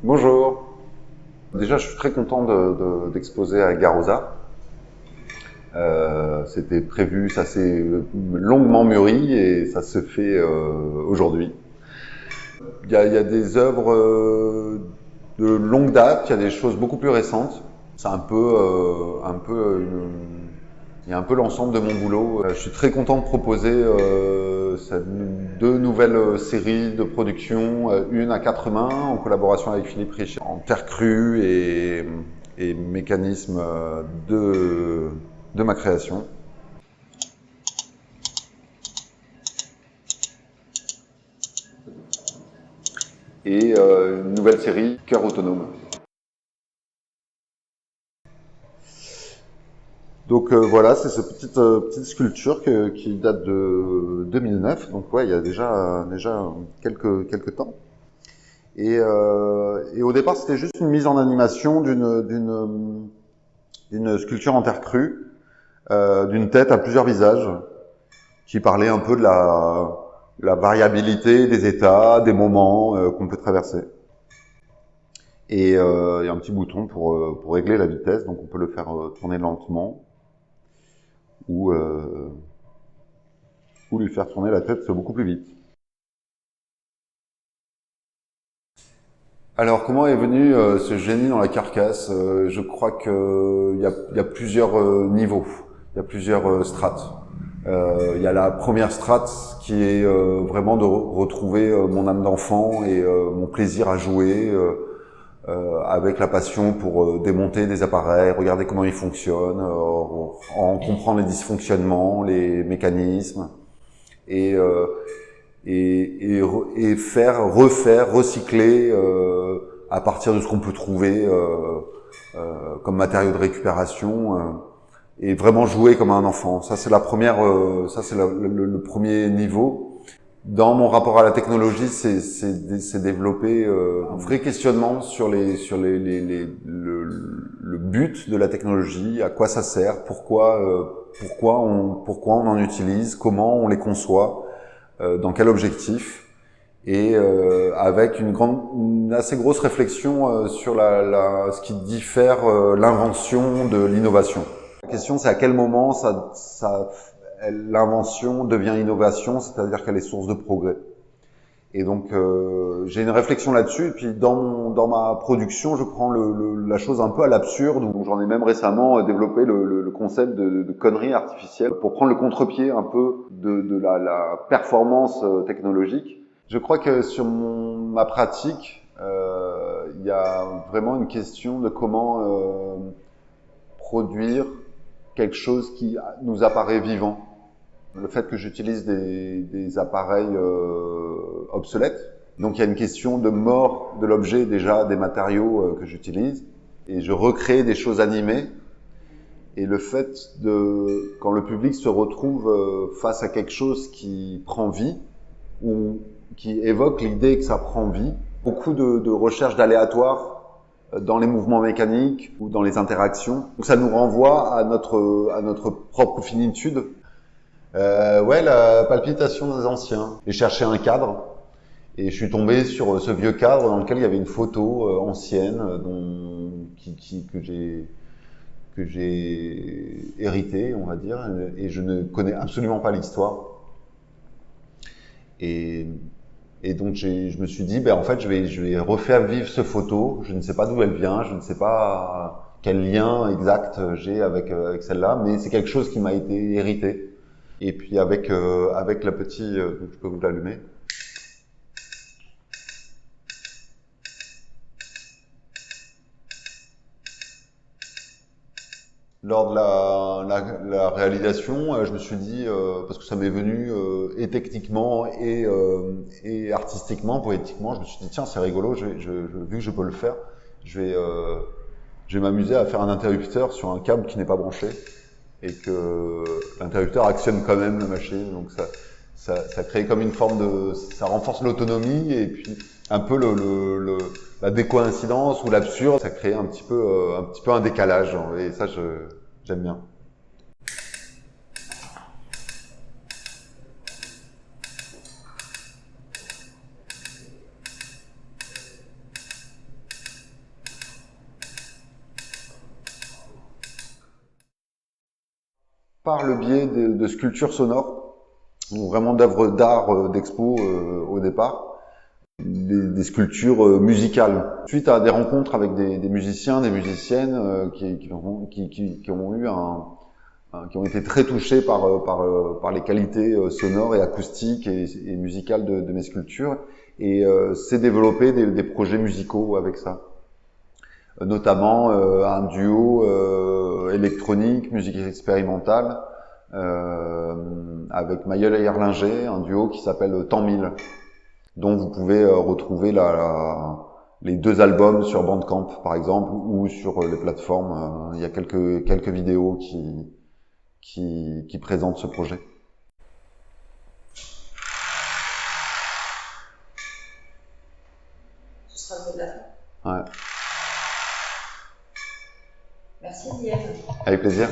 Bonjour. Déjà, je suis très content d'exposer à Garosa. C'était prévu, ça s'est longuement mûri et ça se fait aujourd'hui. Il y a des œuvres de longue date, il y a des choses beaucoup plus récentes. C'est il y a un peu l'ensemble de mon boulot. Je suis très content de proposer deux nouvelles séries de production, une à quatre mains en collaboration avec Philippe Richer, en terre crue et mécanisme de ma création. Et une nouvelle série, Cœur autonome. Donc voilà, c'est cette petite sculpture qui date de 2009, donc ouais, il y a déjà quelques temps. Et au départ, c'était juste une mise en animation d'une sculpture en terre crue, d'une tête à plusieurs visages, qui parlait un peu de la variabilité des états, des moments qu'on peut traverser. Et il y a un petit bouton pour régler la vitesse, donc on peut le faire tourner lentement ou lui faire tourner la tête beaucoup plus vite. Alors, comment est venu ce génie dans la carcasse? Je crois qu'il y a plusieurs niveaux, il y a plusieurs strates. Il y a la première strate qui est vraiment de retrouver mon âme d'enfant et mon plaisir à jouer avec la passion pour démonter des appareils, regarder comment ils fonctionnent, en comprendre les dysfonctionnements, les mécanismes et faire, refaire, recycler à partir de ce qu'on peut trouver comme matériaux de récupération et vraiment jouer comme un enfant. Ça c'est la première, ça c'est le premier niveau. Dans mon rapport à la technologie, c'est développer un vrai questionnement sur le but de la technologie, à quoi ça sert, pourquoi on en utilise, comment on les conçoit, dans quel objectif, et avec une assez grosse réflexion sur ce qui diffère l'invention de l'innovation. La question, c'est à quel moment l'invention devient innovation, c'est-à-dire qu'elle est source de progrès. Et donc, j'ai une réflexion là-dessus. Et puis, dans ma production, je prends la chose un peu à l'absurde. J'en ai même récemment développé le concept de connerie artificielle pour prendre le contre-pied un peu de la performance technologique. Je crois que sur ma pratique, il y a vraiment une question de comment produire quelque chose qui nous apparaît vivant. Le fait que j'utilise des appareils obsolètes. Donc il y a une question de mort de l'objet déjà, des matériaux que j'utilise. Et je recrée des choses animées. Et le fait quand le public se retrouve face à quelque chose qui prend vie, ou qui évoque l'idée que ça prend vie, beaucoup de recherches d'aléatoires dans les mouvements mécaniques ou dans les interactions. Donc ça nous renvoie à notre propre finitude. Ouais, la palpitation des anciens. J'ai cherché un cadre et je suis tombé sur ce vieux cadre dans lequel il y avait une photo ancienne que j'ai hérité, on va dire, et je ne connais absolument pas l'histoire. Et donc je me suis dit, ben en fait, je vais refaire vivre cette photo. Je ne sais pas d'où elle vient, je ne sais pas quel lien exact j'ai avec celle-là, mais c'est quelque chose qui m'a été hérité. Et puis avec la petite, je peux vous l'allumer. Lors de la réalisation, je me suis dit, parce que ça m'est venu et techniquement et artistiquement, poétiquement, je me suis dit tiens c'est rigolo, vu que je peux le faire, je vais m'amuser à faire un interrupteur sur un câble qui n'est pas branché et que l'interrupteur actionne quand même la machine, donc ça crée comme une forme ça renforce l'autonomie et puis un peu la décoïncidence ou l'absurde, ça crée un petit peu un décalage et ça j'aime bien. par le biais de sculptures sonores, donc vraiment d'œuvres d'art d'expo au départ. Des sculptures musicales. Suite à des rencontres avec des musiciens, des musiciennes qui ont eu qui ont été très touchés par les qualités sonores et acoustiques et musicales de mes sculptures, et s'est développé des projets musicaux avec ça. Notamment un duo électronique, musique expérimentale, avec Maïeul Ayerlinger, un duo qui s'appelle Temps 1000. dont vous pouvez retrouver les 2 albums sur Bandcamp, par exemple, ou sur les plateformes. Il y a quelques vidéos qui présentent ce projet. Ce sera le mot de la fin. Ouais. Merci Lièvre. Avec plaisir.